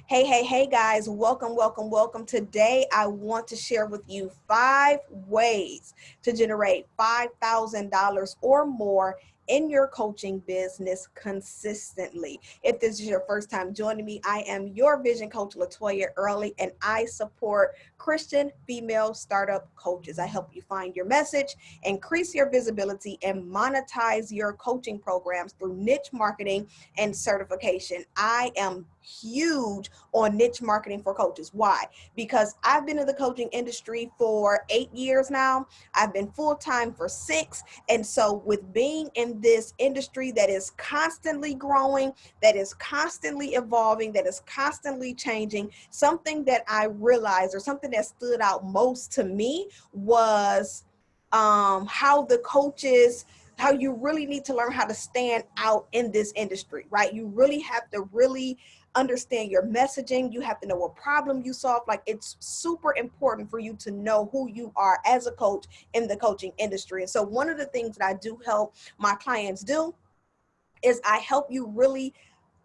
Hey guys, welcome. Today, I want to share with you 5 ways to generate $5,000 or more in your coaching business consistently. If this is your first time joining me, I am your vision coach, LaToya Early, and I support Christian female startup coaches. I help you find your message, increase your visibility, and monetize your coaching programs through niche marketing and certification. I am huge on niche marketing for coaches. Why? Because I've been in the coaching industry for 8 years now. I've been full-time for 6. And so with being in this industry that is constantly growing, that is constantly evolving, that is constantly changing, something that I realized or something that stood out most to me was how you really need to learn how to stand out in this industry, right? You really have to really understand your messaging. You have to know what problem you solve. Like, it's super important for you to know who you are as a coach in the coaching industry. And so one of the things that I do help my clients do is I help you really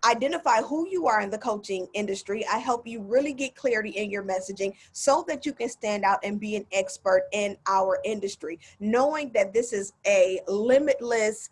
identify who you are in the coaching industry. I help you really get clarity in your messaging so that you can stand out and be an expert in our industry, knowing that this is a limitless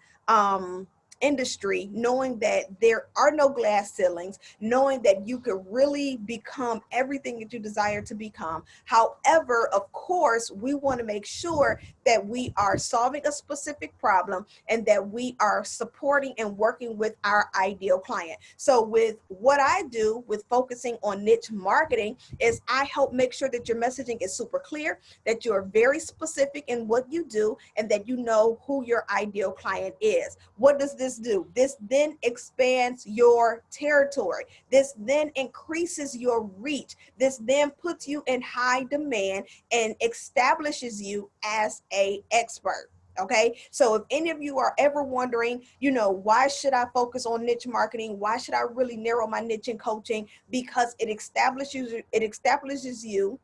industry, knowing that there are no glass ceilings, knowing that you could really become everything that you desire to become. However, of course, we want to make sure that we are solving a specific problem and that we are supporting and working with our ideal client. So with what I do with focusing on niche marketing is I help make sure that your messaging is super clear, that you're very specific in what you do, and that you know who your ideal client is. What does this do? This then expands your territory. This then increases your reach. This then puts you in high demand and establishes you as an expert. Okay, so if any of you are ever wondering, why should I focus on niche marketing? Why should I really narrow my niche in coaching? Because it establishes you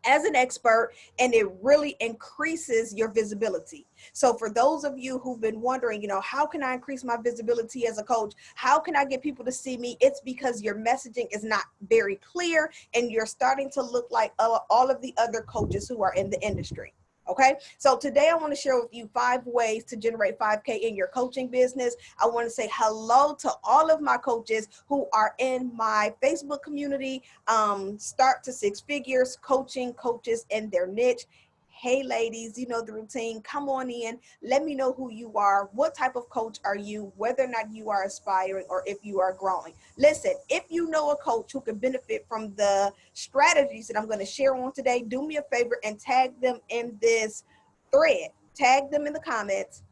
as an expert, and it really increases your visibility. So for those of you who've been wondering, how can I increase my visibility as a coach? How can I get people to see me? It's because your messaging is not very clear and you're starting to look like all of the other coaches who are in the industry. Okay, so today I want to share with you 5 ways to generate 5K in your coaching business. I want to say hello to all of my coaches who are in my Facebook community, Start to Six Figures, coaching coaches in their niche. Hey ladies, you know the routine. Come on in. Let me know who you are. What type of coach are you? Whether or not you are aspiring or if you are growing. Listen, if you know a coach who can benefit from the strategies that I'm going to share on today, do me a favor and tag them in this thread. Tag them in the comments.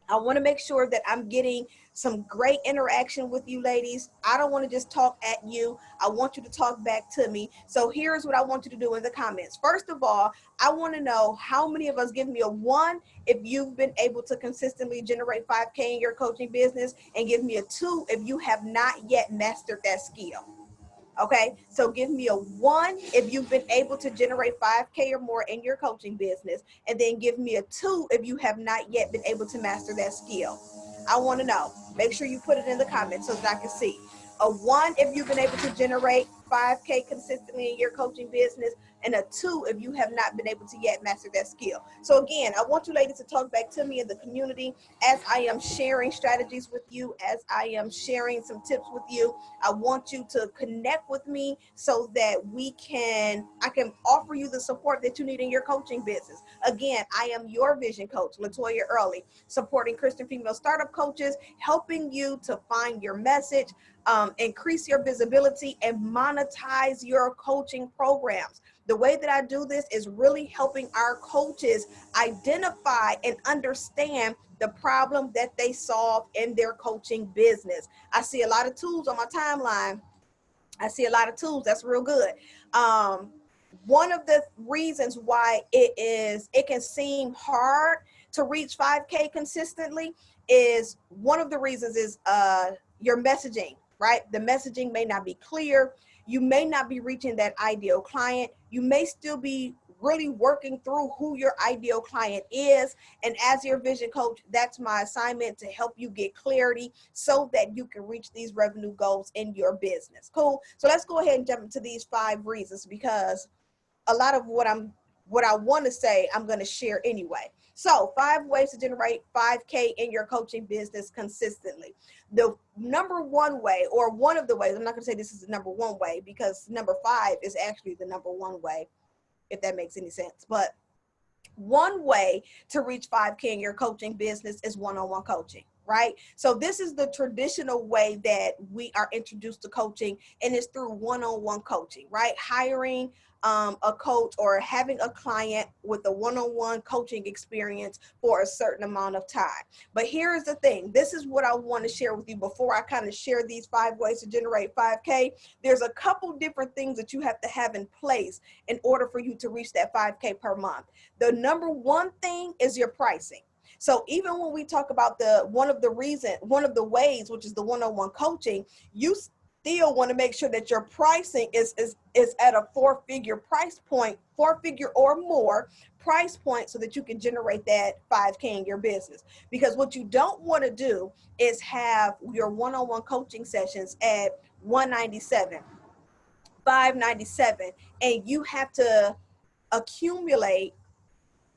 I want to make sure that I'm getting some great interaction with you ladies. I don't want to just talk at you. I want you to talk back to me. So here's what I want you to do in the comments. First of all, I want to know how many of us. Give me a 1 if you've been able to consistently generate 5K in your coaching business, and give me a 2 if you have not yet mastered that skill. Okay, so give me a 1 if you've been able to generate 5K or more in your coaching business, and then give me a 2 if you have not yet been able to master that skill. I want to know. Make sure you put it in the comments so that I can see. A 1 if you've been able to generate 5K consistently in your coaching business, and a 2 if you have not been able to yet master that skill. So again, I want you ladies to talk back to me in the community as I am sharing strategies with you, as I am sharing some tips with you. I want you to connect with me so that I can offer you the support that you need in your coaching business. Again, I am your vision coach, LaToya Early, supporting Christian female startup coaches, helping you to find your message, increase your visibility, and monetize your coaching programs. The way that I do this is really helping our coaches identify and understand the problem that they solve in their coaching business. I see a lot of tools on my timeline. I see a lot of tools. That's real good. One of the reasons why it can seem hard to reach 5K consistently is your messaging, right? The messaging may not be clear. You may not be reaching that ideal client. You may still be really working through who your ideal client is. And as your vision coach, that's my assignment, to help you get clarity so that you can reach these revenue goals in your business. Cool. So let's go ahead and jump into these 5 reasons, because a lot of what I want to say, I'm going to share anyway. So 5 ways to generate 5K in your coaching business consistently. The number one way, or one of the ways, I'm not going to say this is the number one way, because number 5 is actually the number one way, if that makes any sense. But one way to reach 5K in your coaching business is one-on-one coaching, right? So this is the traditional way that we are introduced to coaching, and it's through one-on-one coaching, right? Hiring a coach or having a client with a one-on-one coaching experience for a certain amount of time. But here's the thing. This is what I want to share with you before I kind of share these 5 ways to generate 5K. There's a couple different things that you have to have in place in order for you to reach that 5K per month. The number one thing is your pricing. So even when we talk about one of the ways, which is the one-on-one coaching, you still want to make sure that your pricing is at a 4-figure price point, 4-figure or more price point, so that you can generate that 5K in your business. Because what you don't want to do is have your one-on-one coaching sessions at $197, $597, and you have to accumulate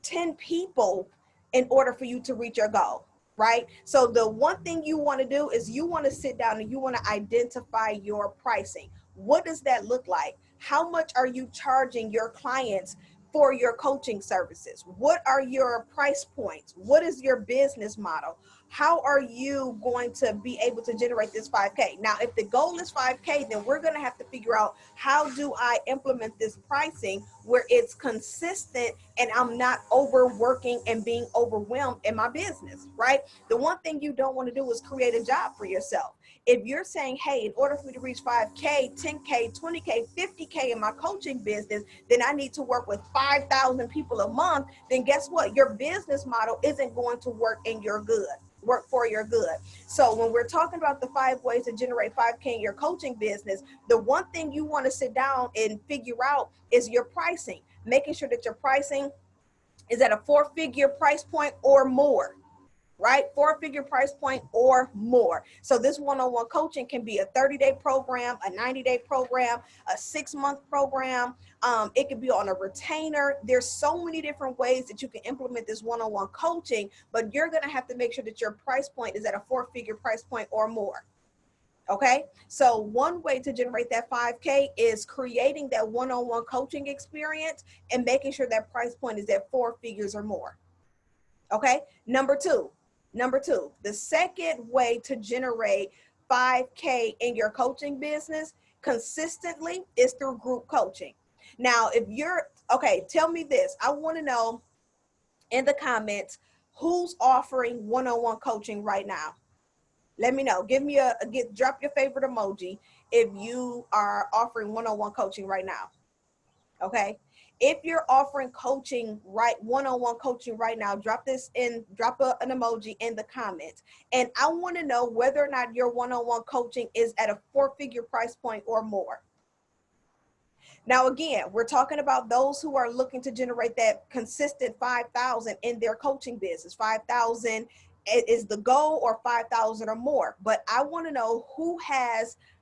10 people in order for you to reach your goal, right? So the one thing you want to do is you want to sit down and you want to identify your pricing. What does that look like? How much are you charging your clients for your coaching services? What are your price points? What is your business model? How are you going to be able to generate this 5K? Now, if the goal is 5K, then we're going to have to figure out, how do I implement this pricing where it's consistent and I'm not overworking and being overwhelmed in my business, right? The one thing you don't want to do is create a job for yourself. If you're saying, hey, in order for me to reach 5K, 10K, 20K, 50K in my coaching business, then I need to work with 5,000 people a month, then guess what? Your business model isn't going to work for your good. So when we're talking about the 5 ways to generate 5K in your coaching business, the one thing you want to sit down and figure out is your pricing, making sure that your pricing is at a 4-figure price point or more, right? 4-figure price point or more. So this one-on-one coaching can be a 30-day program, a 90-day program, a 6-month program. It could be on a retainer. There's so many different ways that you can implement this one-on-one coaching, but you're going to have to make sure that your price point is at a 4-figure price point or more. Okay, so one way to generate that 5K is creating that one-on-one coaching experience and making sure that price point is at 4 figures or more. Okay, number two, the second way to generate 5K in your coaching business consistently is through group coaching. Now, if you're, okay, tell me this. I want to know in the comments, who's offering one-on-one coaching right now? Let me know. Drop your favorite emoji if you are offering one-on-one coaching right now. Okay. If you're offering one-on-one coaching right now, drop an emoji in the comments. And I want to know whether or not your one-on-one coaching is at a 4-figure price point or more. Now, again, we're talking about those who are looking to generate that consistent 5,000 in their coaching business. 5,000 is the goal, or 5,000 or more. But I want to know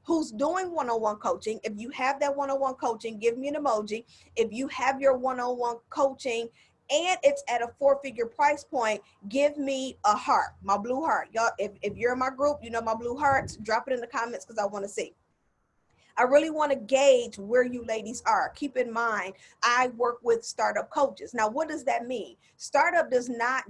who's doing one-on-one coaching. If you have that one-on-one coaching, give me an emoji. If you have your one-on-one coaching and it's at a 4-figure price point, give me a heart, my blue heart. Y'all, if you're in my group, you know my blue hearts, drop it in the comments because I want to see. I really want to gauge where you ladies are. Keep in mind, I work with startup coaches. Now, what does that mean? Startup is not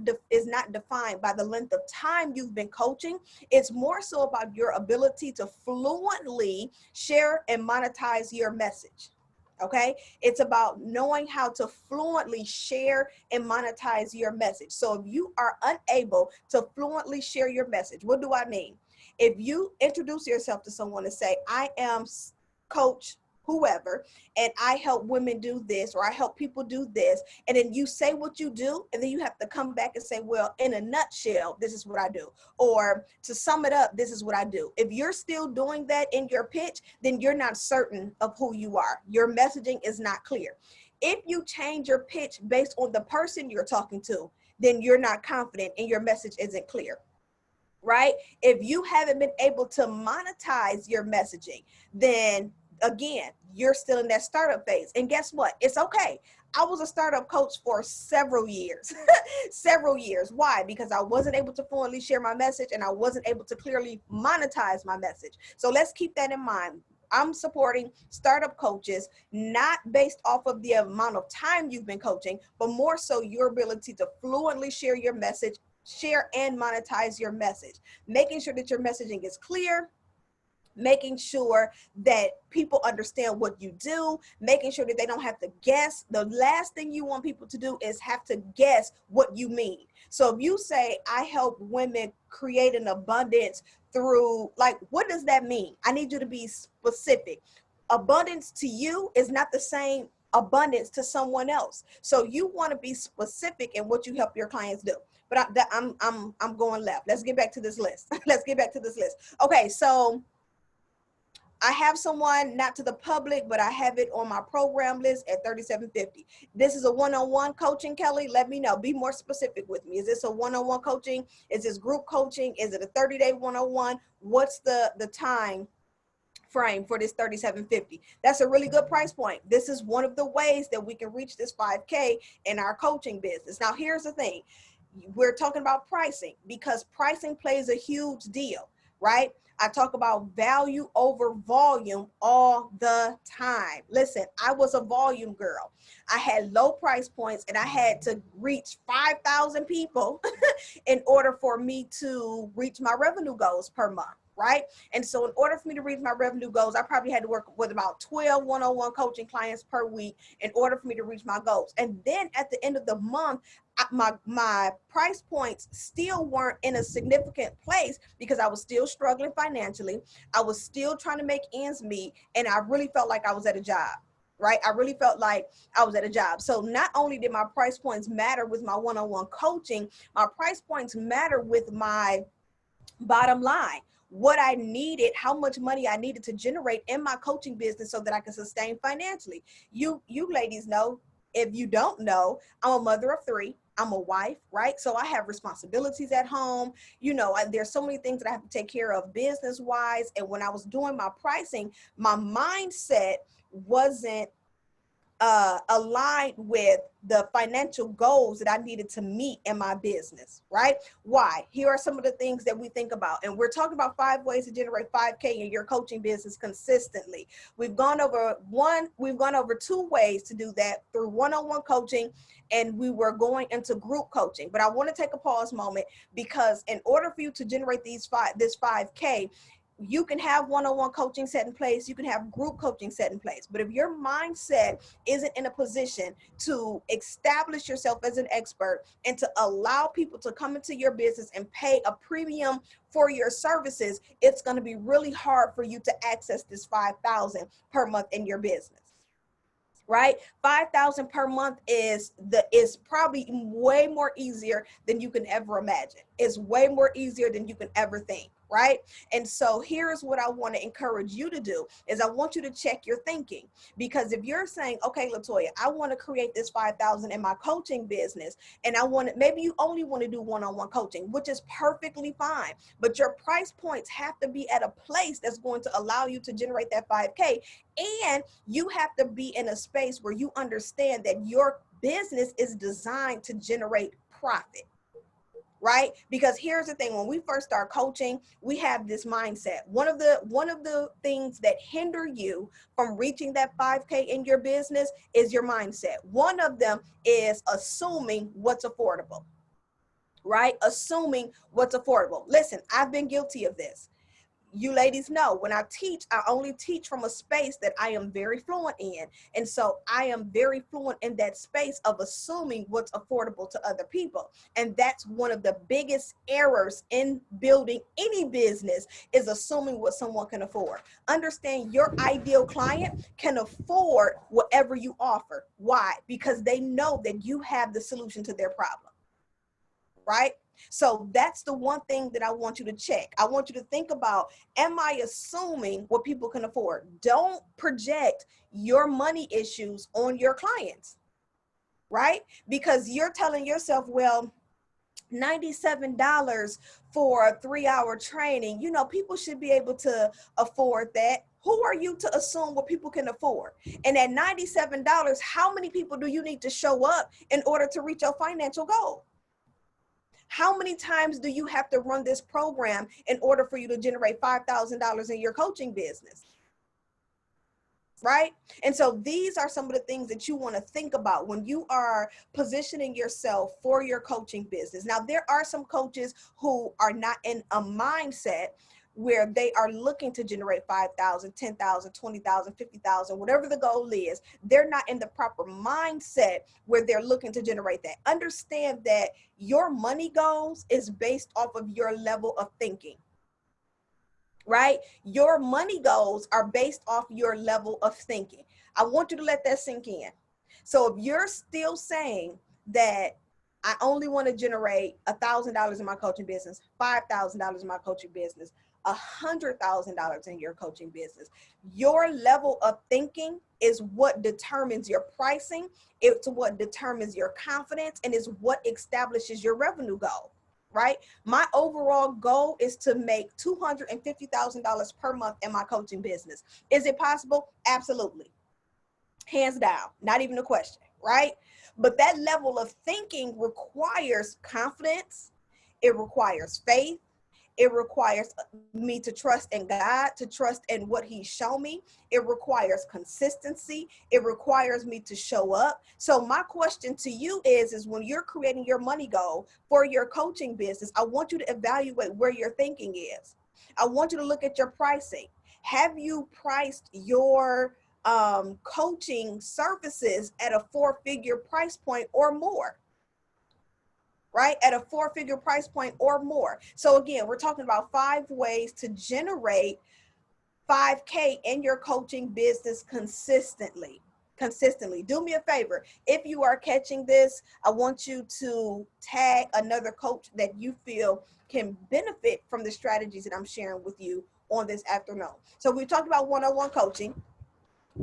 defined by the length of time you've been coaching. It's more so about your ability to fluently share and monetize your message. Okay, it's about knowing how to fluently share and monetize your message. So if you are unable to fluently share your message, what do I mean? If you introduce yourself to someone and say, I am coach whoever, and I help women do this, or I help people do this, and then you say what you do, and then you have to come back and say, well, in a nutshell, this is what I do, or to sum it up, this is what I do. If you're still doing that in your pitch, then you're not certain of who you are. Your messaging is not clear. If you change your pitch based on the person you're talking to, then you're not confident and your message isn't clear, right? If you haven't been able to monetize your messaging, then again, you're still in that startup phase. And guess what? It's okay. I was a startup coach for several years, several years. Why? Because I wasn't able to fluently share my message and I wasn't able to clearly monetize my message. So let's keep that in mind. I'm supporting startup coaches, not based off of the amount of time you've been coaching, but more so your ability to fluently share your message, share and monetize your message, making sure that your messaging is clear, making sure that people understand what you do, making sure that they don't have to guess. The last thing you want people to do is have to guess what you mean. So if you say, I help women create an abundance through, like, what does that mean? I need you to be specific. Abundance to you is not the same abundance to someone else. So you want to be specific in what you help your clients do. But I'm going left. Let's get back to this list. Let's get back to this list. Okay, so I have someone, not to the public, but I have it on my program list at $37.50. This is a one-on-one coaching, Kelly. Let me know. Be more specific with me. Is this a one-on-one coaching? Is this group coaching? Is it a 30-day one-on-one? What's the time frame for this $37.50? That's a really good price point. This is one of the ways that we can reach this 5K in our coaching business. Now, here's the thing. We're talking about pricing because pricing plays a huge deal, right? I talk about value over volume all the time. Listen, I was a volume girl. I had low price points and I had to reach 5,000 people in order for me to reach my revenue goals per month, right? And so in order for me to reach my revenue goals, I probably had to work with about 12 one-on-one coaching clients per week in order for me to reach my goals. And then at the end of the month, my price points still weren't in a significant place because I was still struggling financially. I was still trying to make ends meet. And I really felt like I was at a job, right? I really felt like I was at a job. So not only did my price points matter with my one-on-one coaching, my price points matter with my bottom line, what I needed, how much money I needed to generate in my coaching business so that I could sustain financially. You ladies know. If you don't know, I'm a mother of three. I'm a wife, right? So I have responsibilities at home. You know, there's so many things that I have to take care of business wise. And when I was doing my pricing, my mindset wasn't aligned with the financial goals that I needed to meet in my business, right? Why? Here are some of the things that we think about. And we're talking about 5 ways to generate 5K in your coaching business consistently. We've gone over 2 ways to do that through one-on-one coaching, and we were going into group coaching. But I want to take a pause moment because in order for you to generate this 5K, you can have one-on-one coaching set in place. You can have group coaching set in place. But if your mindset isn't in a position to establish yourself as an expert and to allow people to come into your business and pay a premium for your services, it's going to be really hard for you to access this 5,000 per month in your business. Right? 5,000 per month is probably way more easier than you can ever imagine. It's way more easier than you can ever think, right? And so here's what I want to encourage you to do is I want you to check your thinking, because if you're saying, okay, LaToya, I want to create this 5,000 in my coaching business, and maybe you only want to do one-on-one coaching, which is perfectly fine, but your price points have to be at a place that's going to allow you to generate that 5K. And you have to be in a space where you understand that your business is designed to generate profit, right? Because here's the thing, when we first start coaching, we have this mindset. One of the things that hinder you from reaching that 5K in your business is your mindset. One of them is assuming what's affordable, right? Assuming what's affordable. Listen, I've been guilty of this. You ladies know when I teach, I only teach from a space that I am very fluent in. And so I am very fluent in that space of assuming what's affordable to other people. And that's one of the biggest errors in building any business, is assuming what someone can afford. Understand your ideal client can afford whatever you offer. Why? Because they know that you have the solution to their problem. Right? So that's the one thing that I want you to check. I want you to think about, am I assuming what people can afford? Don't project your money issues on your clients, right? Because you're telling yourself, well, $97 for a 3-hour training, you know, people should be able to afford that. Who are you to assume what people can afford? And at $97, how many people do you need to show up in order to reach your financial goal? How many times do you have to run this program in order for you to generate $5,000 in your coaching business? Right? And so these are some of the things that you want to think about when you are positioning yourself for your coaching business. Now, there are some coaches who are not in a mindset where they are looking to generate 5,000, 10,000, 20,000, 50,000, whatever the goal is. They're not in the proper mindset where they're looking to generate that. Understand that your money goals is based off of your level of thinking. Right? Your money goals are based off your level of thinking. I want you to let that sink in. So if you're still saying that I only want to generate $1,000 in my coaching business, $5,000 in my coaching business, $100,000 in your coaching business, your level of thinking is what determines your pricing. It's what determines your confidence, and is what establishes your revenue goal. Right? My overall goal is to make $250,000 per month in my coaching business. Is it possible? Absolutely. Hands down, not even a question, right? But that level of thinking requires confidence. It requires faith. It requires me to trust in God, to trust in what He's shown me. It requires consistency. It requires me to show up. So my question to you is when you're creating your money goal for your coaching business, I want you to evaluate where your thinking is. I want you to look at your pricing. Have you priced your coaching services at a 4-figure price point or more? Right? At a 4-figure price point or more. So again, we're talking about 5 ways to generate 5K in your coaching business consistently. Do me a favor. If you are catching this, I want you to tag another coach that you feel can benefit from the strategies that I'm sharing with you on this afternoon. So we talked about one-on-one coaching.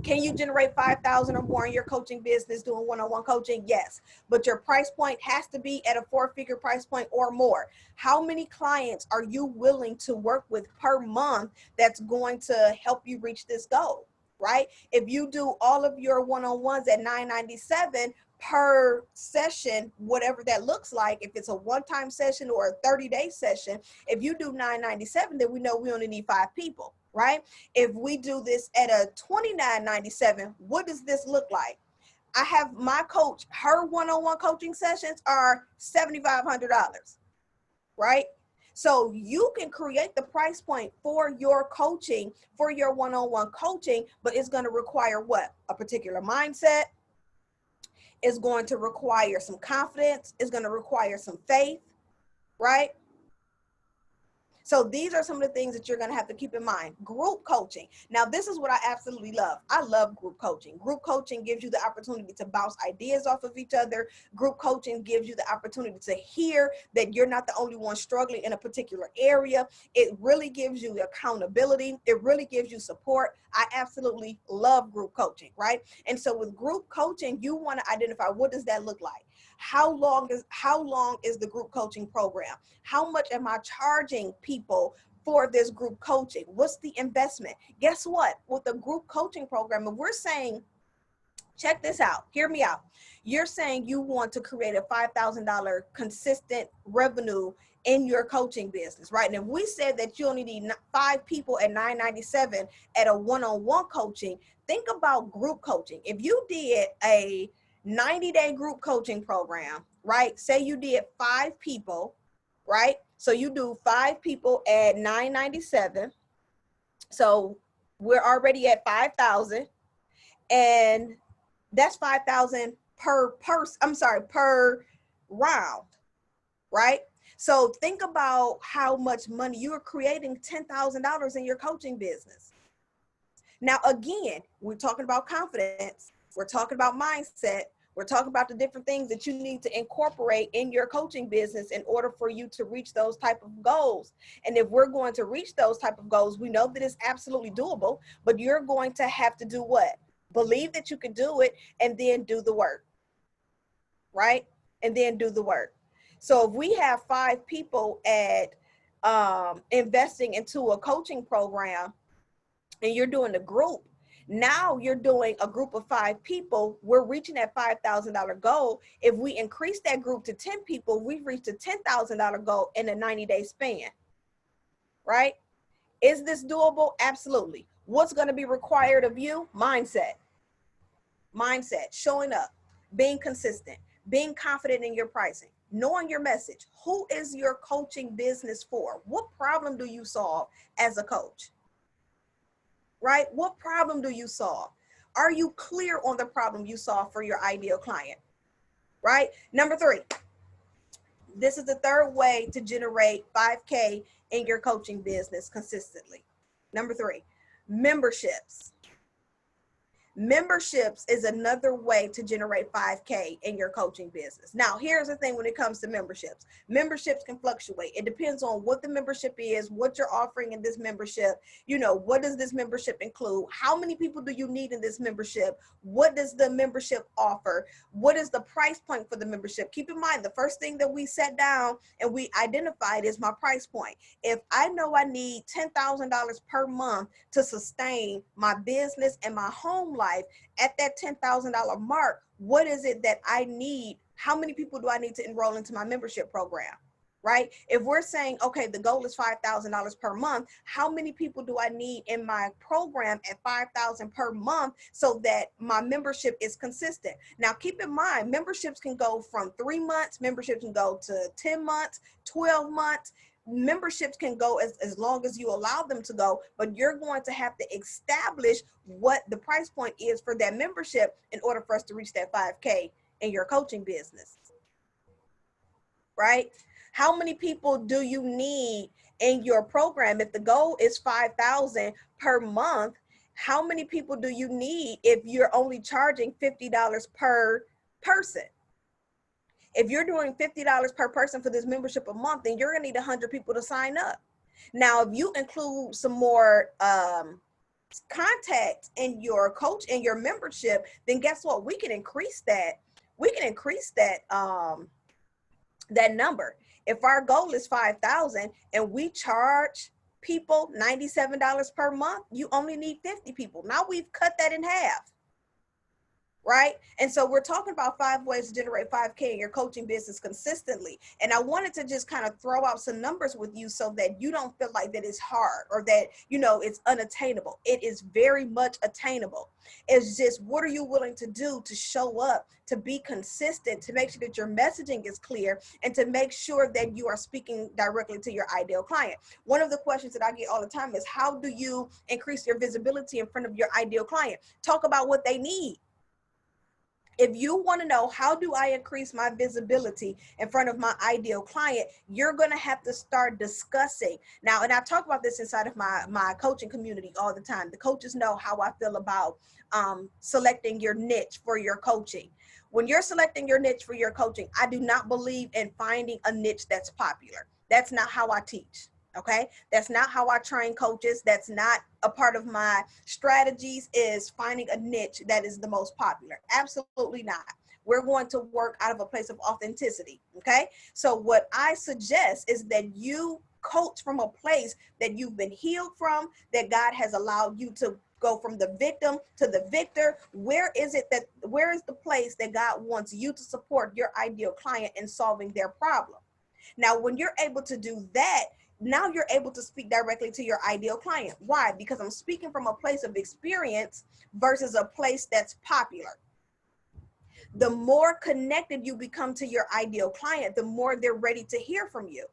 Can you generate 5,000 or more in your coaching business doing one-on-one coaching? Yes, but your price point has to be at a 4-figure price point or more. How many clients are you willing to work with per month that's going to help you reach this goal, right? If you do all of your one-on-ones at $9.97 per session, whatever that looks like, if it's a one-time session or a 30-day session, if you do $9.97, then we know we only need 5 people. Right? If we do this at a $29.97, what does this look like? I have my coach, her one-on-one coaching sessions are $7,500, right? So you can create the price point for your coaching, for your one-on-one coaching, but it's going to require what? A particular mindset. It's going to require some confidence. It's going to require some faith, right? So these are some of the things that you're going to have to keep in mind. Group coaching. Now, this is what I absolutely love. I love group coaching. Group coaching gives you the opportunity to bounce ideas off of each other. Group coaching gives you the opportunity to hear that you're not the only one struggling in a particular area. It really gives you accountability. It really gives you support. I absolutely love group coaching, right? And so with group coaching, you want to identify, what does that look like? How long is the group coaching program? How much am I charging people for this group coaching? What's the investment? Guess what? With the group coaching program, if we're saying, check this out, hear me out. You're saying you want to create a $5,000 consistent revenue in your coaching business, right? And if we said that you only need 5 people at $9.97 at a one-on-one coaching, think about group coaching. If you did a 90-day group coaching program, right? Say you did 5 people, right? So you do 5 people at $9.97. So we're already at 5,000, and that's 5,000 per round, right? So think about how much money you are creating. $10,000 in your coaching business. Now, again, we're talking about confidence. We're talking about mindset. We're talking about the different things that you need to incorporate in your coaching business in order for you to reach those type of goals. And if we're going to reach those type of goals, we know that it's absolutely doable, but you're going to have to do what? Believe that you can do it, and then do the work, right? And then do the work. So if we have 5 people at investing into a coaching program, and you're doing a group, now you're doing a group of 5 people, we're reaching that $5,000 goal. If we increase that group to 10 people, we've reached a $10,000 goal in a 90-day span, right? Is this doable? Absolutely. What's going to be required of you? Mindset, showing up, being consistent, being confident in your pricing, knowing your message. Who is your coaching business for? What problem do you solve as a coach? Right? What problem do you solve? Are you clear on the problem you solve for your ideal client? Right? Number 3, this is the third way to generate 5K in your coaching business consistently. Number 3, memberships. Memberships is another way to generate 5K in your coaching business. Now, here's the thing when it comes to memberships. Memberships can fluctuate. It depends on what the membership is, what you're offering in this membership. You know, what does this membership include? How many people do you need in this membership? What does the membership offer? What is the price point for the membership? Keep in mind, the first thing that we sat down and we identified is my price point. If I know I need $10,000 per month to sustain my business and my home life, at that $10,000 mark, what is it that I need? How many people do I need to enroll into my membership program? Right? If we're saying, okay, the goal is $5,000 per month, how many people do I need in my program at $5,000 per month so that my membership is consistent? Now, keep in mind, memberships can go from 3 months, memberships can go to 10 months, 12 months. Memberships can go as long as you allow them to go, but you're going to have to establish what the price point is for that membership in order for us to reach that 5K in your coaching business, right? How many people do you need in your program? If the goal is 5,000 per month, how many people do you need if you're only charging $50 per person? If you're doing $50 per person for this membership a month, then you're gonna need 100 people to sign up. Now, if you include some more contacts in your coach and your membership, then guess what? We can increase that. We can increase that that number. If our goal is 5,000 and we charge people $97 per month, you only need 50 people. Now we've cut that in half. Right? And so we're talking about 5 ways to generate 5K in your coaching business consistently. And I wanted to just kind of throw out some numbers with you so that you don't feel like that it's hard or that, you know, it's unattainable. It is very much attainable. It's just, what are you willing to do to show up, to be consistent, to make sure that your messaging is clear, and to make sure that you are speaking directly to your ideal client. One of the questions that I get all the time is, how do you increase your visibility in front of your ideal client? Talk about what they need. If you want to know, how do I increase my visibility in front of my ideal client, you're going to have to start discussing. Now, and I talk about this inside of my coaching community all the time. The coaches know how I feel about selecting your niche for your coaching. When you're selecting your niche for your coaching, I do not believe in finding a niche that's popular. That's not how I teach. Okay, that's not how I train coaches. That's not a part of my strategies, is finding a niche that is the most popular. Absolutely not. We're going to work out of a place of authenticity. Okay, so what I suggest is that you coach from a place that you've been healed from, that God has allowed you to go from the victim to the victor. Where is the place that God wants you to support your ideal client in solving their problem? Now, when you're able to do that, now you're able to speak directly to your ideal client. Why? Because I'm speaking from a place of experience versus a place that's popular. The more connected you become to your ideal client, the more they're ready to hear from you.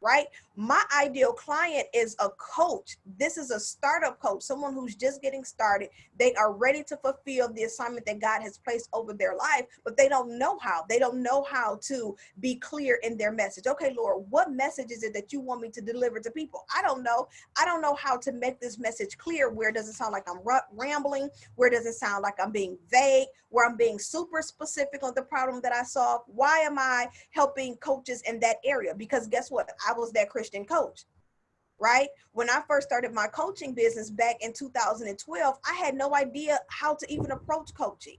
right? My ideal client is a coach. This is a startup coach, someone who's just getting started. They are ready to fulfill the assignment that God has placed over their life, but they don't know how. They don't know how to be clear in their message. Okay, Lord, what message is it that you want me to deliver to people? I don't know. I don't know how to make this message clear where it doesn't sound like I'm rambling, where it doesn't sound like I'm being vague, where I'm being super specific on the problem that I solve. Why am I helping coaches in that area? Because guess what? I was that Christian coach, right? When I first started my coaching business back in 2012, I had no idea how to even approach coaching.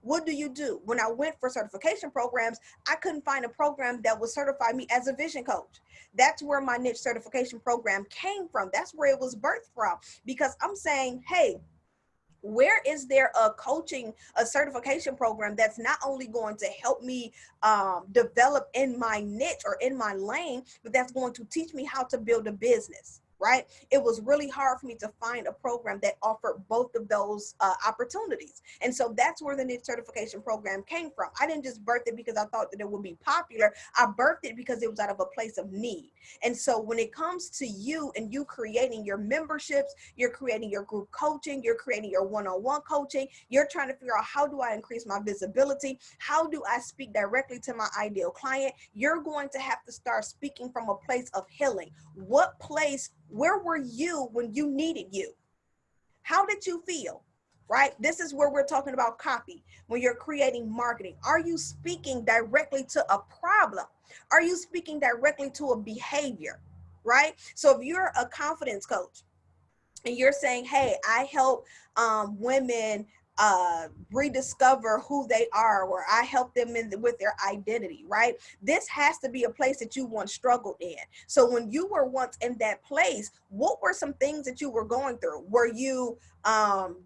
What do you do? When I went for certification programs, I couldn't find a program that would certify me as a vision coach. That's where my niche certification program came from. That's where it was birthed from, because I'm saying, hey, where is there a certification program that's not only going to help me develop in my niche or in my lane, but that's going to teach me how to build a business, right? It was really hard for me to find a program that offered both of those opportunities. And so that's where the niche certification program came from. I didn't just birth it because I thought that it would be popular. I birthed it because it was out of a place of need. And so when it comes to you and you creating your memberships, you're creating your group coaching, you're creating your one-on-one coaching, you're trying to figure out, how do I increase my visibility? How do I speak directly to my ideal client? You're going to have to start speaking from a place of healing. Where were you when you needed you? How did you feel? Right? This is where we're talking about copy. When you're creating marketing, are you speaking directly to a problem? Are you speaking directly to a behavior? Right? So if you're a confidence coach and you're saying, hey, I help women rediscover who they are, or I help them with their identity, right? This has to be a place that you once struggled in. So when you were once in that place, what were some things that you were going through? Were you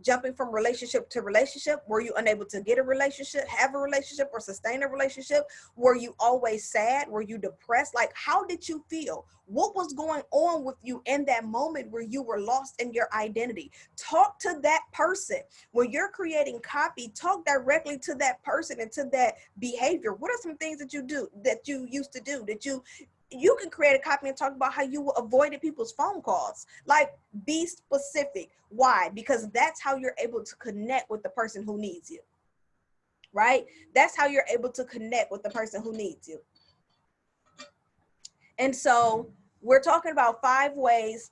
jumping from relationship to relationship? Were you unable to get a relationship, have a relationship, or sustain a relationship? Were you always sad? Were you depressed? Like, how did you feel? What was going on with you in that moment where you were lost in your identity? Talk to that person. When you're creating copy, talk directly to that person and to that behavior. What are some things that you do, that you used to do, that you can create a copy and talk about how you avoided people's phone calls. Like, be specific. Why? Because that's how you're able to connect with the person who needs you, right? That's how you're able to connect with the person who needs you. And so we're talking about 5 ways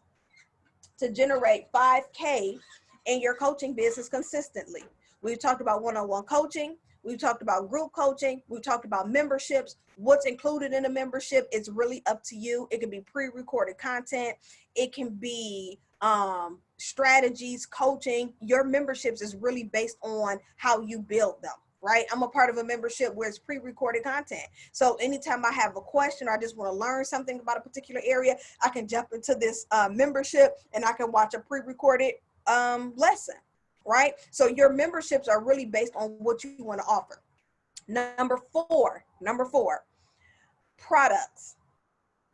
to generate 5K in your coaching business consistently. We've talked about one-on-one coaching. We've talked about group coaching. We've talked about memberships. What's included in a membership is really up to you. It can be pre-recorded content. It can be strategies, coaching. Your memberships is really based on how you build them, right? I'm a part of a membership where it's pre-recorded content. So anytime I have a question or I just want to learn something about a particular area, I can jump into this membership and I can watch a pre-recorded lesson, right? So your memberships are really based on what you want to offer. Number four, products.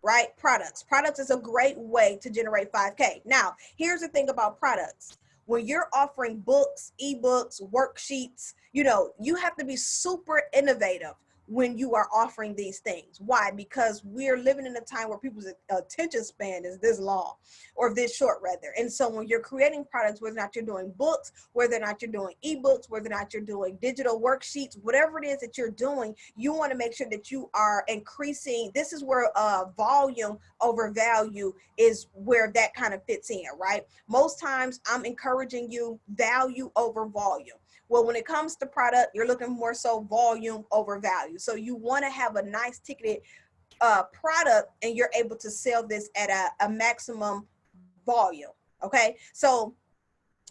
Right? Products is a great way to generate 5K. Now, here's the thing about products. When you're offering books, ebooks, worksheets, you have to be super innovative when you are offering these things. Why? Because we're living in a time where people's attention span is this long, or this short rather. And so when you're creating products, whether or not you're doing books, whether or not you're doing ebooks, whether or not you're doing digital worksheets, whatever it is that you're doing, you want to make sure that you are increasing. This is where volume over value is where that kind of fits in, right? Most times I'm encouraging you value over volume. Well, when it comes to product, you're looking more so volume over value. So you want to have a nice ticketed product and you're able to sell this at a maximum volume. Okay. So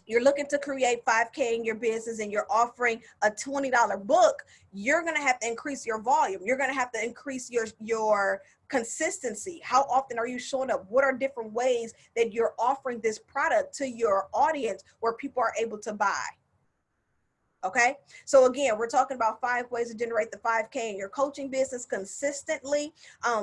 you're looking to create 5K in your business and you're offering a $20 book, you're going to have to increase your volume. You're going to have to increase your consistency. How often are you showing up? What are different ways that you're offering this product to your audience where people are able to buy? Okay. So again, we're talking about 5 ways to generate the 5K in your coaching business consistently.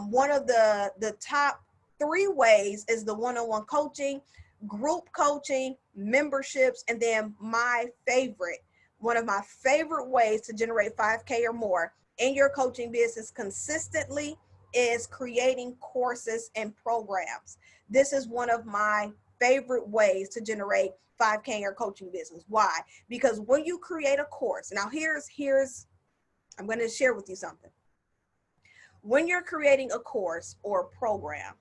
One of the top 3 ways is the one-on-one coaching, group coaching, memberships, and then one of my favorite ways to generate 5K or more in your coaching business consistently is creating courses and programs. This is one of my favorite ways to generate 5K in your coaching business. Why? Because when you create a course, now here's I'm going to share with you something. When you're creating a course or a program,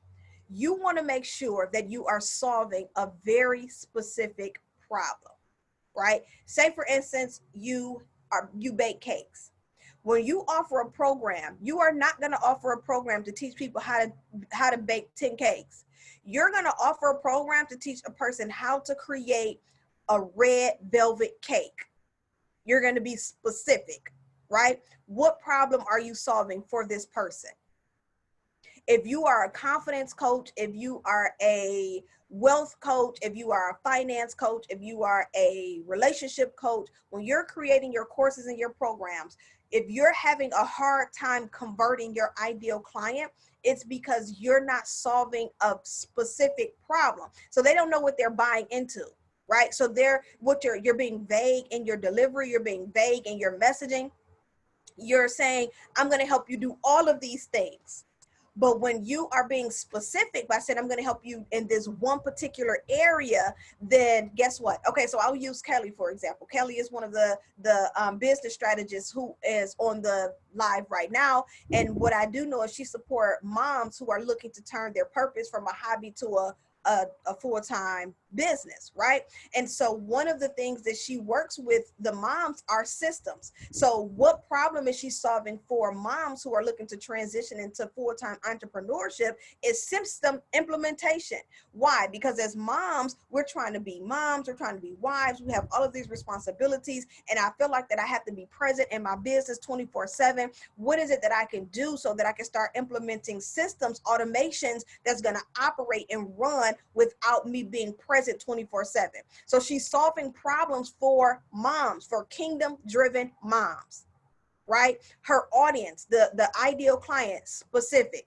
you want to make sure that you are solving a very specific problem, right? Say for instance, you bake cakes. When you offer a program, you are not going to offer a program to teach people how to bake 10 cakes. You're going to offer a program to teach a person how to create a red velvet cake. You're going to be specific, right? What problem are you solving for this person? If you are a confidence coach, if you are a wealth coach, if you are a finance coach, if you are a relationship coach, when you're creating your courses and your programs, if you're having a hard time converting your ideal client, it's because you're not solving a specific problem. So they don't know what they're buying into, right? So you're being vague in your delivery, you're being vague in your messaging. You're saying, I'm going to help you do all of these things. But when you are being specific by saying, I'm going to help you in this one particular area, then guess what? Okay, so I'll use Kelly, for example. Kelly is one of the business strategists who is on the live right now. And what I do know is she support moms who are looking to turn their purpose from a hobby to a full-time business, right? And so one of the things that she works with the moms are systems. So what problem is she solving for moms who are looking to transition into full-time entrepreneurship is system implementation. Why? Because as moms, we're trying to be moms, we're trying to be wives, we have all of these responsibilities, and I feel like that I have to be present in my business 24/7. What is it that I can do so that I can start implementing systems, automations that's going to operate and run without me being present 24/7? So she's solving problems for moms, for kingdom-driven moms, right? Her audience, the ideal client, specific.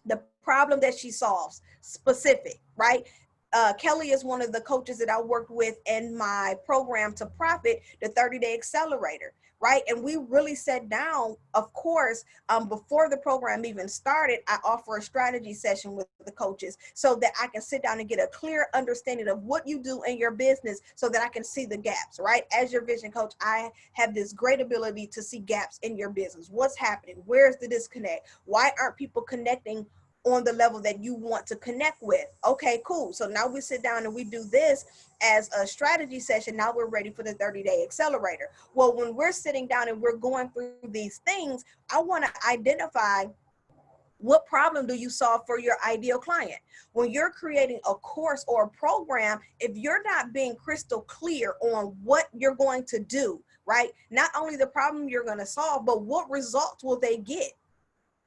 The problem that she solves, specific, right? Kelly is one of the coaches that I worked with in my program to profit, the 30-day accelerator, right? And we really sat down, of course, before the program even started, I offer a strategy session with the coaches so that I can sit down and get a clear understanding of what you do in your business so that I can see the gaps, right? As your vision coach, I have this great ability to see gaps in your business. What's happening? Where's the disconnect? Why aren't people connecting on the level that you want to connect with? Okay, cool. So now we sit down and we do this as a strategy session. Now we're ready for the 30-day accelerator. Well, when we're sitting down and we're going through these things, I want to identify what problem do you solve for your ideal client. When you're creating a course or a program, if you're not being crystal clear on what you're going to do, right? Not only the problem you're going to solve, but what results will they get?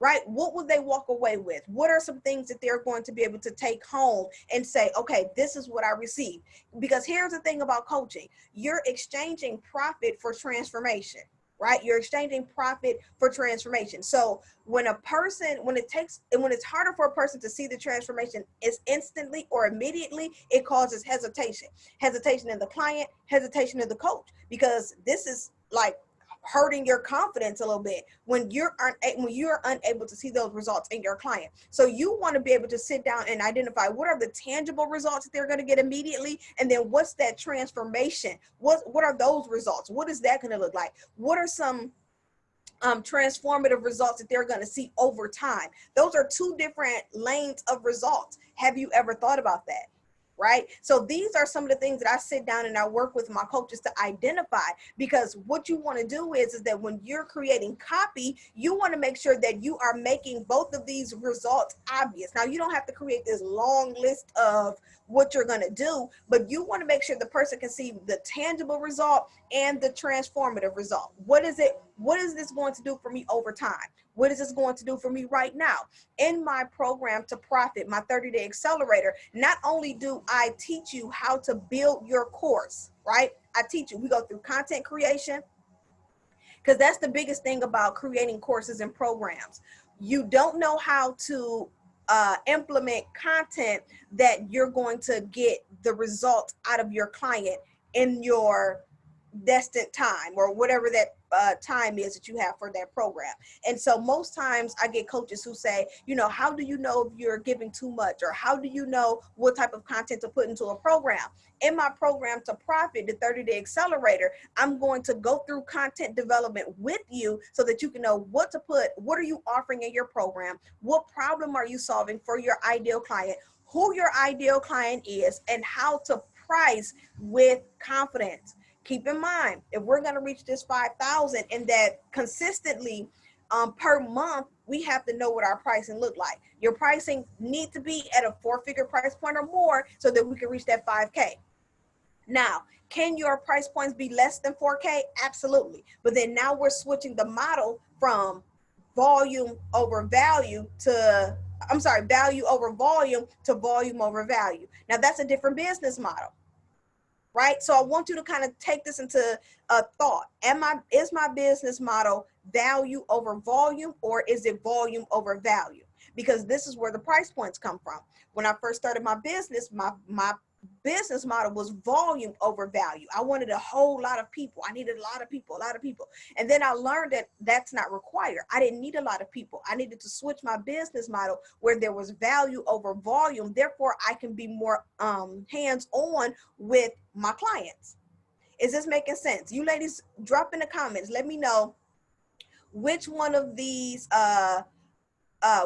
Right? What would they walk away with? What are some things that they're going to be able to take home and say, okay, this is what I received? Because here's the thing about coaching. You're exchanging profit for transformation, right? You're exchanging profit for transformation. So when it's harder for a person to see the transformation is instantly or immediately, it causes hesitation in the client, hesitation in the coach, because this is like hurting your confidence a little bit when you're unable to see those results in your client. So you want to be able to sit down and identify what are the tangible results that they're going to get immediately, and then what's that transformation? What are those results? What is that going to look like? What are some transformative results that they're going to see over time? Those are two different lanes of results. Have you ever thought about that? Right? So these are some of the things that I sit down and I work with my coaches to identify, because what you want to do is that when you're creating copy, you want to make sure that you are making both of these results obvious. Now, you don't have to create this long list of what you're going to do, but you want to make sure the person can see the tangible result and the transformative result. What is this going to do for me over time? What is this going to do for me right now? In my program to profit, my 30-day accelerator, not only do I teach you how to build your course, right? I teach you, we go through content creation, because that's the biggest thing about creating courses and programs. You don't know how to implement content that you're going to get the results out of your client in your destined time or whatever that time is that you have for that program. And so most times I get coaches who say, you know, how do you know if you're giving too much, or how do you know what type of content to put into a program? In my program to profit, the 30-day accelerator, I'm going to go through content development with you so that you can know what to put, what are you offering in your program, what problem are you solving for your ideal client, who your ideal client is, and how to price with confidence. Keep in mind, if we're going to reach this 5,000 and that consistently per month, we have to know what our pricing look like. Your pricing need to be at a 4-figure price point or more so that we can reach that 5K. Now, can your price points be less than 4K? Absolutely. But then now we're switching the model from volume over value to, I'm sorry, value over volume to volume over value. Now that's a different business model, right? So I want you to kind of take this into a thought. Is my business model value over volume, or is it volume over value? Because this is where the price points come from. When I first started my business, my business model was volume over value. I wanted a whole lot of people. I needed a lot of people. And then I learned that that's not required. I didn't need a lot of people. I needed to switch my business model where there was value over volume. Therefore, I can be more hands-on with my clients. Is this making sense? You ladies, drop in the comments. Let me know which one of these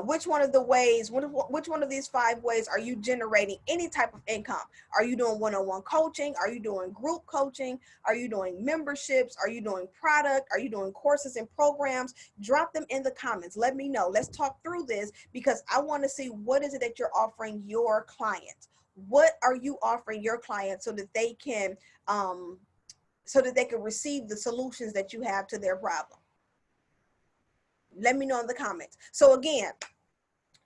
which one of the ways, which one of these 5 ways are you generating any type of income? Are you doing one-on-one coaching? Are you doing group coaching? Are you doing memberships? Are you doing product? Are you doing courses and programs? Drop them in the comments. Let me know. Let's talk through this, because I want to see what is it that you're offering your clients. What are you offering your clients so that they can receive the solutions that you have to their problem? Let me know in the comments. So again,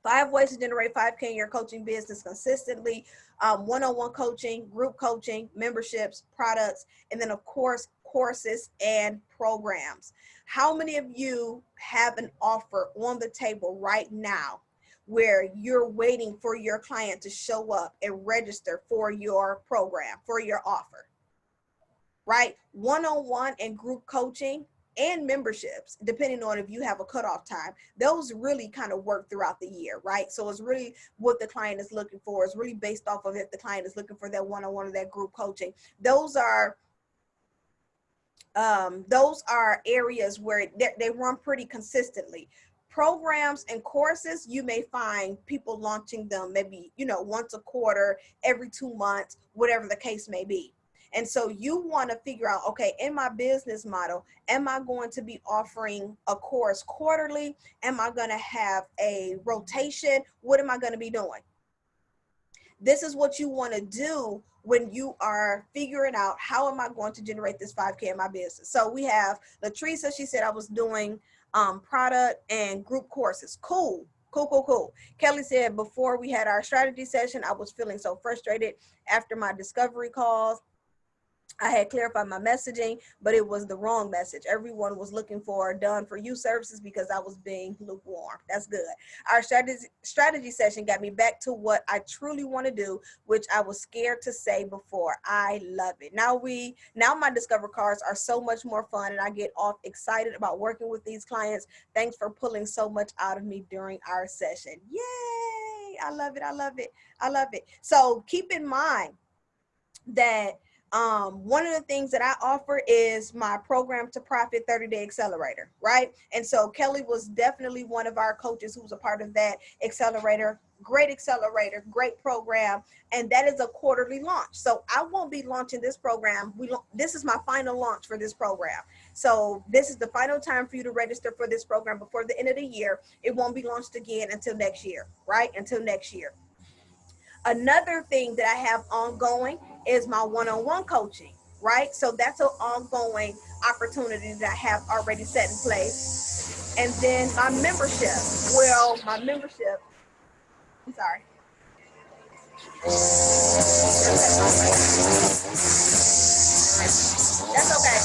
5 ways to generate 5K in your coaching business consistently: one-on-one coaching, group coaching, memberships, products, and then of course, courses and programs. How many of you have an offer on the table right now where you're waiting for your client to show up and register for your program, for your offer? Right? One-on-one and group coaching and memberships, depending on if you have a cutoff time, those really kind of work throughout the year, right? So it's really what the client is looking for. It's really based off of if the client is looking for that one-on-one or that group coaching. Those are areas where they run pretty consistently. Programs and courses, you may find people launching them maybe, once a quarter, every 2 months, whatever the case may be. And so you want to figure out, okay, in my business model, am I going to be offering a course quarterly? Am I going to have a rotation? What am I going to be doing? This is what you want to do when you are figuring out, how am I going to generate this 5K in my business? So we have Latrice. She said I was doing product and group courses. Cool. Kelly said, before we had our strategy session, I was feeling so frustrated after my discovery calls. I had clarified my messaging, but it was the wrong message. Everyone was looking for done for you services because I was being lukewarm. That's good. Our strategy session got me back to what I truly want to do, which I was scared to say before. I love it. Now my Discover cards are so much more fun, and I get off excited about working with these clients. Thanks for pulling so much out of me during our session. Yay! I love it. So keep in mind that one of the things that I offer is my program to profit 30-day accelerator, right? And so Kelly was definitely one of our coaches who was a part of that accelerator, great program. And that is a quarterly launch. So I won't be launching this program. This is my final launch for this program. So this is the final time for you to register for this program before the end of the year. It won't be launched again until next year, right? Until next year. Another thing that I have ongoing is my one-on-one coaching, right? So that's an ongoing opportunity that I have already set in place. And then my membership. I'm sorry. That's okay.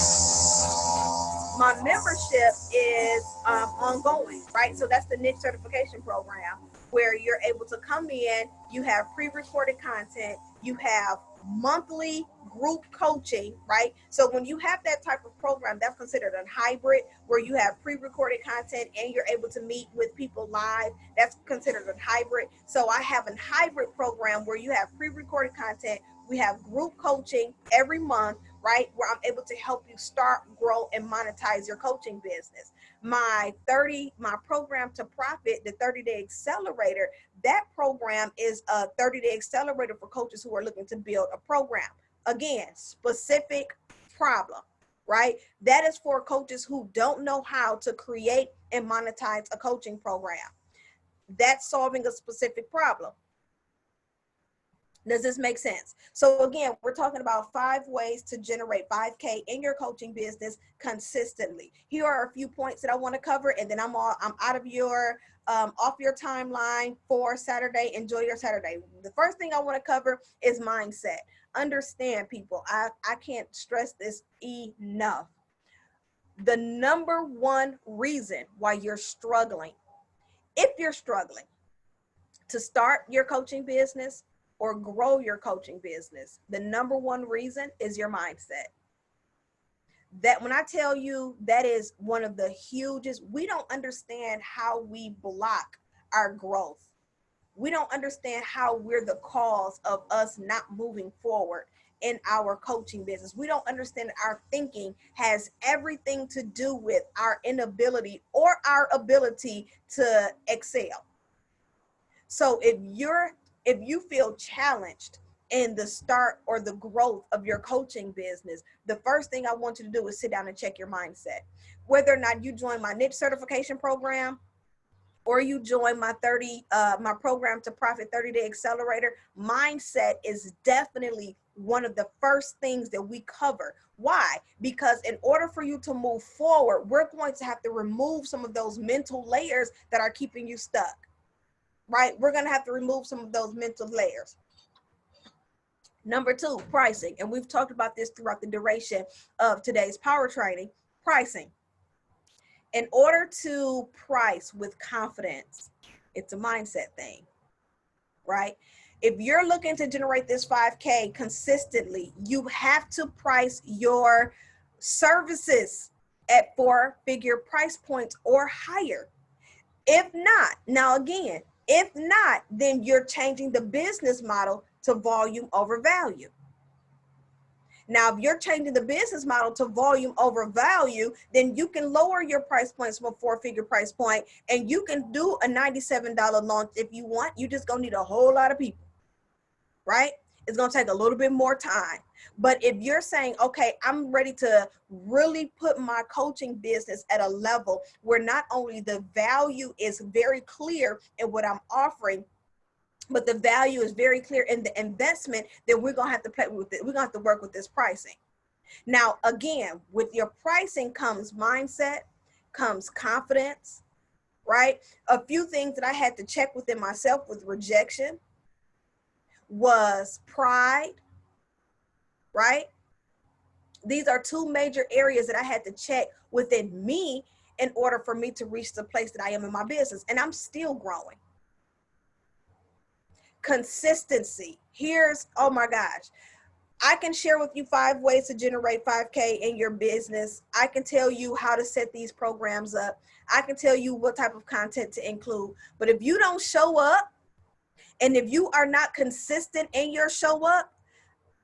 My membership is ongoing, right? So that's the niche certification program, where you're able to come in, you have pre-recorded content, you have monthly group coaching, right? So when you have that type of program, that's considered a hybrid, where you have pre-recorded content and you're able to meet with people live. That's considered a hybrid. So I have a hybrid program where you have pre-recorded content, we have group coaching every month, right? Where I'm able to help you start, grow, and monetize your coaching business. My program to profit, the 30-day accelerator, that program is a 30-day accelerator for coaches who are looking to build a program. Again, specific problem, right? That is for coaches who don't know how to create and monetize a coaching program. That's solving a specific problem. Does this make sense? So again, we're talking about 5 ways to generate 5K in your coaching business consistently. Here are a few points that I want to cover, and then I'm out of your off your timeline for Saturday. Enjoy your Saturday. The first thing I want to cover is mindset. Understand, people, I can't stress this enough. The number one reason why you're struggling, if you're struggling to start your coaching business or grow your coaching business, the number one reason is your mindset. That when I tell you that is one of the hugest, we don't understand how we block our growth. We don't understand how we're the cause of us not moving forward in our coaching business. We don't understand that our thinking has everything to do with our inability or our ability to excel. So if you feel challenged in the start or the growth of your coaching business, the first thing I want you to do is sit down and check your mindset. Whether or not you join my niche certification program or you join my my program to profit 30-day accelerator, mindset is definitely one of the first things that we cover. Why? Because in order for you to move forward, we're going to have to remove some of those mental layers that are keeping you stuck. Right? We're going to have to remove some of those mental layers. Number 2, pricing. And we've talked about this throughout the duration of today's power training. Pricing. In order to price with confidence, it's a mindset thing, right? If you're looking to generate this 5K consistently, you have to price your services at 4-figure price points or higher. If not, now again, if not, then you're changing the business model to volume over value. Now, if you're changing the business model to volume over value, then you can lower your price points from a 4-figure price point, and you can do a $97 launch if you want. You just gonna need a whole lot of people, right? It's gonna take a little bit more time. But if you're saying, okay, I'm ready to really put my coaching business at a level where not only the value is very clear in what I'm offering, but the value is very clear in the investment, then we're gonna have to play with it. We're gonna have to work with this pricing. Now, again, with your pricing comes mindset, comes confidence, right? A few things that I had to check within myself with rejection was pride, right? These are 2 major areas that I had to check within me in order for me to reach the place that I am in my business. And I'm still growing. Consistency. Here's, oh my gosh, I can share with you 5 ways to generate 5K in your business. I can tell you how to set these programs up. I can tell you what type of content to include. But if you don't show up, and if you are not consistent in your show up,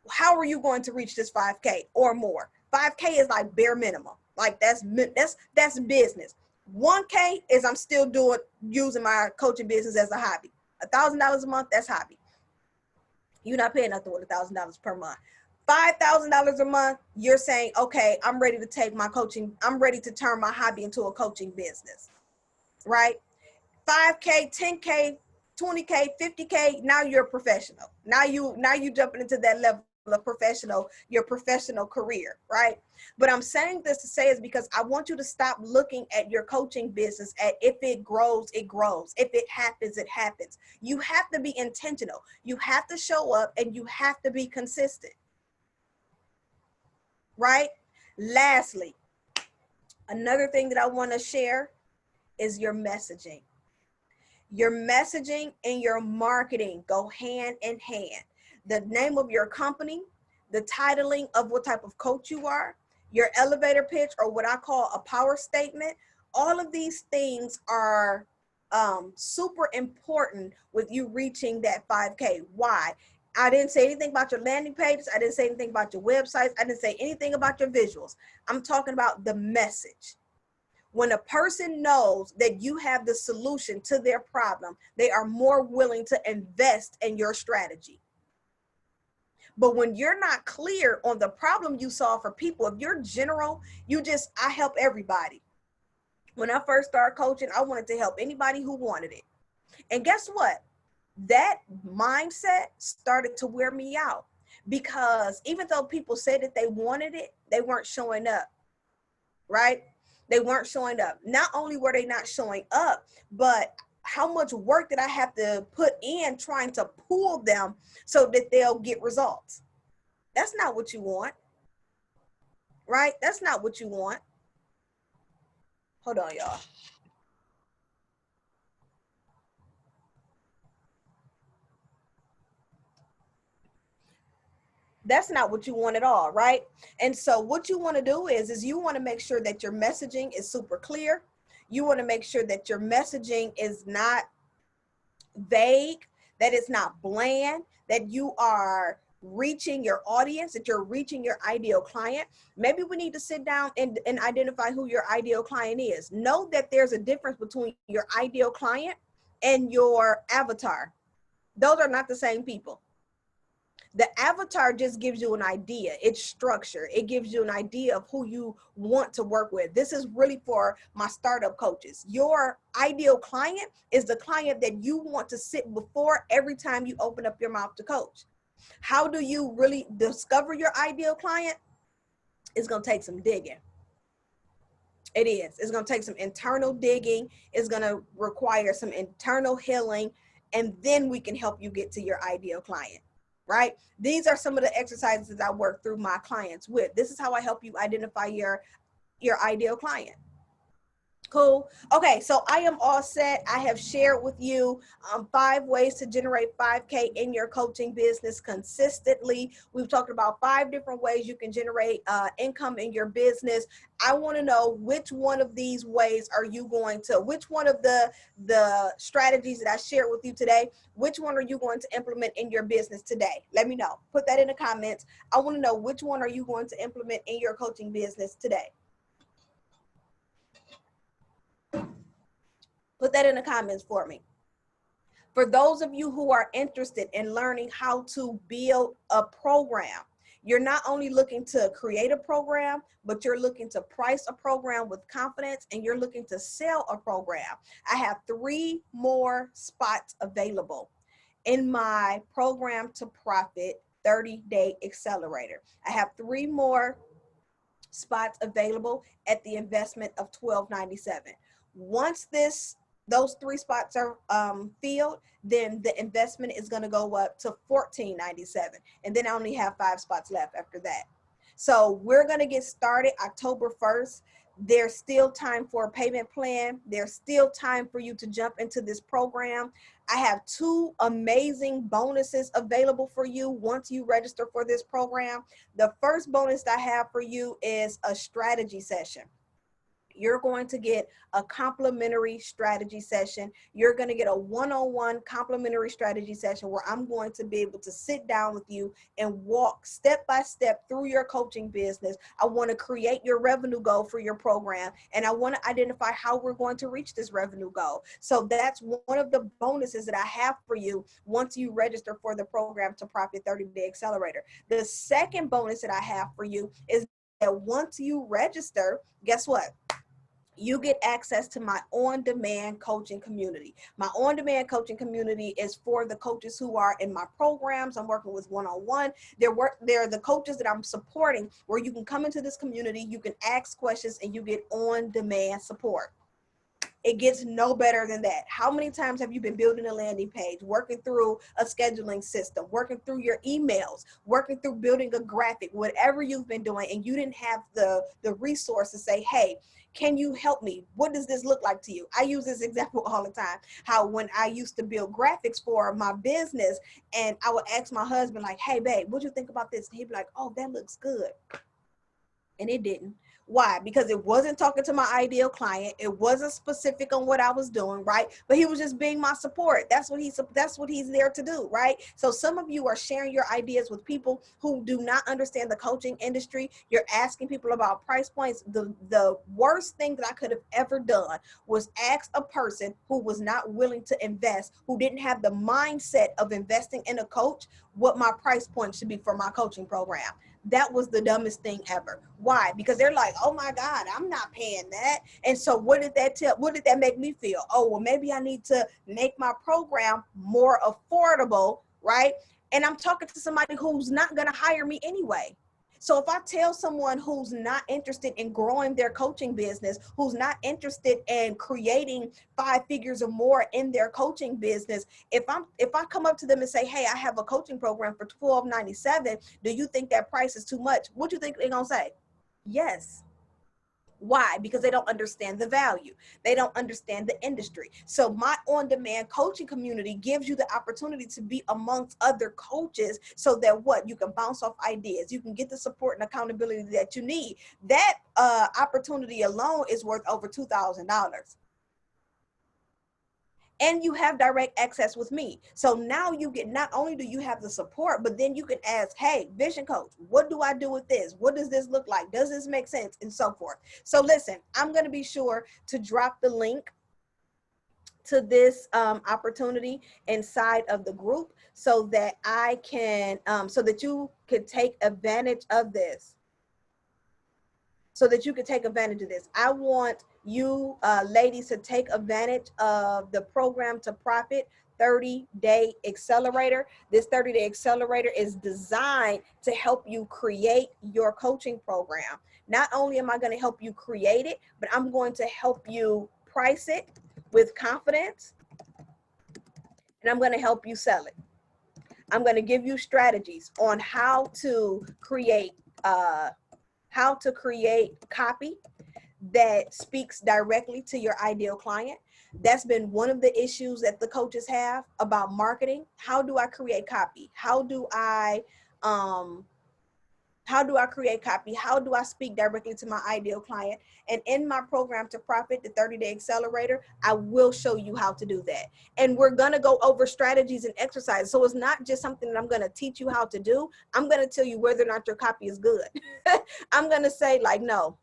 how are you going to reach this 5K or more? 5K is like bare minimum. Like that's business. 1K is I'm still using my coaching business as a hobby. $1,000 a month, that's hobby. You're not paying nothing with $1,000 per month. $5,000 a month, you're saying, okay, I'm ready to take my coaching. I'm ready to turn my hobby into a coaching business, right? 5K, 10K, 20K, 50K. Now you're a professional. Now you jumping into that level of professional, your professional career, right? But I'm saying this to say is because I want you to stop looking at your coaching business at if it grows, it grows. If it happens, it happens. You have to be intentional. You have to show up and you have to be consistent, right? Lastly, another thing that I want to share is your messaging. Your messaging and your marketing go hand in hand. the name of your company, the titling of what type of coach you are, your elevator pitch, or what I call a power statement. All of these things are super important with you reaching that 5K. Why? I didn't say anything about your landing pages. I didn't say anything about your websites. I didn't say anything about your visuals. I'm talking about the message. When a person knows that you have the solution to their problem, they are more willing to invest in your strategy. But when you're not clear on the problem you solve for people, if you're general, I help everybody. When I first started coaching, I wanted to help anybody who wanted it. And guess what? That mindset started to wear me out, because even though people said that they wanted it, they weren't showing up, right? They weren't showing up. Not only were they not showing up, but how much work did I have to put in trying to pull them so that they'll get results? That's not what you want, right? That's not what you want. Hold on, y'all. That's not what you want at all, right? And so what you want to do is you want to make sure that your messaging is super clear. You want to make sure that your messaging is not vague, that it's not bland, that you are reaching your audience, that you're reaching your ideal client. Maybe we need to sit down and identify who your ideal client is. Know that there's a difference between your ideal client and your avatar. Those are not the same people. The avatar just gives you an idea. It's structure. It gives you an idea of who you want to work with. This is really for my startup coaches. Your ideal client is the client that you want to sit before every time you open up your mouth to coach. How do you really discover your ideal client? It's going to take some digging. It is. It's going to take some internal digging. It's going to require some internal healing. And then we can help you get to your ideal client. Right? These are some of the exercises I work through my clients with. This is how I help you identify your ideal client. Cool. Okay, so I am all set. I have shared with you 5 ways to generate 5K in your coaching business consistently. We've talked about 5 different ways you can generate income in your business. I want to know which one of these ways are you going to, which one of the strategies that I shared with you today, which one are you going to implement in your business today? Let me know. Put that in the comments. I want to know which one are you going to implement in your coaching business today. Put that in the comments for me. For those of you who are interested in learning how to build a program, you're not only looking to create a program, but you're looking to price a program with confidence, and you're looking to sell a program. I have 3 more spots available in my Program to Profit 30-day accelerator. I have 3 more spots available at the investment of $12.97. Once those 3 spots are filled, then the investment is going to go up to $14.97, and then I only have 5 spots left after that. So we're going to get started October 1st. There's still time for a payment plan. There's still time for you to jump into this program. I have 2 amazing bonuses available for you once you register for this program. The first bonus I have for you is a strategy session. You're going to get a complimentary strategy session. You're going to get a one-on-one complimentary strategy session where I'm going to be able to sit down with you and walk step by step through your coaching business. I want to create your revenue goal for your program, and I want to identify how we're going to reach this revenue goal. So that's one of the bonuses that I have for you once you register for the Program to Profit 30-day accelerator. The second bonus that I have for you is that once you register, guess what? You get access to my on-demand coaching community. My on-demand coaching community is for the coaches who are in my programs. I'm working with one-on-one. They're the coaches that I'm supporting, where you can come into this community, you can ask questions, and you get on-demand support. It gets no better than that. How many times have you been building a landing page, working through a scheduling system, working through your emails, working through building a graphic, whatever you've been doing, and you didn't have the resource to say, hey, can you help me? What does this look like to you? I use this example all the time. How when I used to build graphics for my business, and I would ask my husband, like, hey, babe, what do you think about this? And he'd be like, oh, that looks good. And it didn't. Why? Because it wasn't talking to my ideal client. It wasn't specific on what I was doing, right? But he was just being my support. That's what he's there to do, right? So some of you are sharing your ideas with people who do not understand the coaching industry. You're asking people about price points. The worst thing that I could have ever done was ask a person who was not willing to invest, who didn't have the mindset of investing in a coach, what my price point should be for my coaching program. That was the dumbest thing ever. Why? Because they're like, oh my God, I'm not paying that. And so what did that make me feel? Oh, well, maybe I need to make my program more affordable, right? And I'm talking to somebody who's not going to hire me anyway. So if I tell someone who's not interested in growing their coaching business, who's not interested in creating 5 figures or more in their coaching business, if I come up to them and say, hey, I have a coaching program for $12.97, do you think that price is too much? What do you think they're gonna say? Yes. Why? Because they don't understand the value. They don't understand the industry. So my on-demand coaching community gives you the opportunity to be amongst other coaches so that what? You can bounce off ideas. You can get the support and accountability that you need. That opportunity alone is worth over $2,000. And you have direct access with me. So now you get, not only do you have the support, but then you can ask, hey, vision coach, what do I do with this? What does this look like? Does this make sense? And so forth. So listen, I'm going to be sure to drop the link to this opportunity inside of the group so that I can, so that you could take advantage of this. So that you can take advantage of this. I want you ladies to take advantage of the Program to Profit 30-day accelerator. This 30-day accelerator is designed to help you create your coaching program. Not only am I going to help you create it, but I'm going to help you price it with confidence, and I'm going to help you sell it. I'm going to give you strategies on how to create copy that speaks directly to your ideal client. That's been one of the issues that the coaches have about marketing. How do I create copy? How do I create copy? How do I speak directly to my ideal client? And in my Program to Profit, the 30-day accelerator, I will show you how to do that. And we're going to go over strategies and exercises. So it's not just something that I'm going to teach you how to do. I'm going to tell you whether or not your copy is good. I'm going to say, like, no,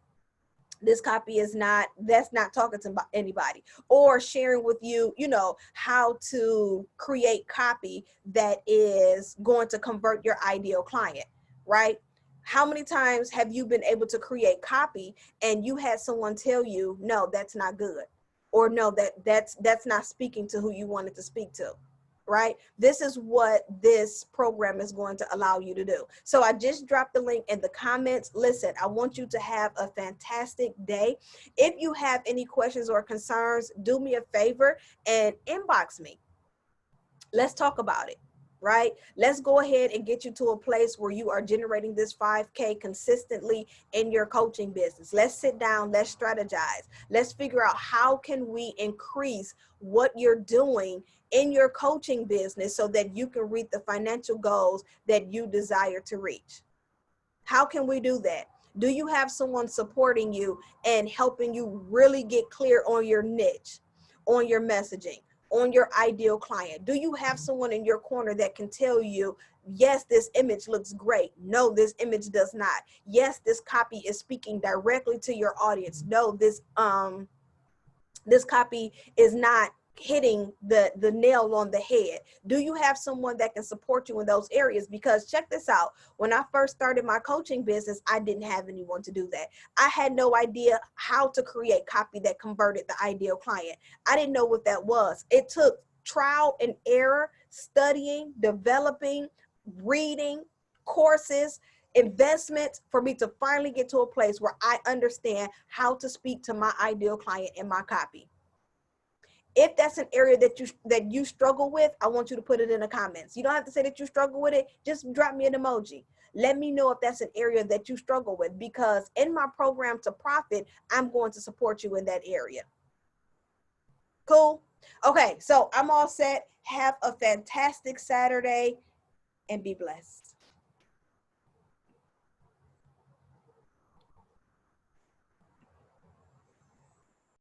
this copy is not, that's not talking to anybody, or sharing with you, you know, how to create copy that is going to convert your ideal client, right? How many times have you been able to create copy and you had someone tell you, no, that's not good, or no, that's not speaking to who you wanted to speak to? Right? This is what this program is going to allow you to do. So I just dropped the link in the comments. Listen, I want you to have a fantastic day. If you have any questions or concerns, do me a favor and inbox me. Let's talk about it. Right? Let's go ahead and get you to a place where you are generating this 5K consistently in your coaching business. Let's sit down, let's strategize. Let's figure out how can we increase what you're doing in your coaching business so that you can reach the financial goals that you desire to reach. How can we do that? Do you have someone supporting you and helping you really get clear on your niche, on your messaging, on your ideal client? Do you have someone in your corner that can tell you, yes, this image looks great. No, this image does not. Yes, this copy is speaking directly to your audience. No, this copy is not hitting the nail on the head. Do you have someone that can support you in those areas? Because check this out. When I first started my coaching business, I didn't have anyone to do that. I had no idea how to create copy that converted the ideal client. I didn't know what that was. It took trial and error, studying, developing, reading, courses, investments for me to finally get to a place where I understand how to speak to my ideal client in my copy. If that's an area that you struggle with, I want you to put it in the comments. You don't have to say that you struggle with it. Just drop me an emoji. Let me know if that's an area that you struggle with, because in my program to profit, I'm going to support you in that area. Cool. Okay, so I'm all set. Have a fantastic Saturday and be blessed.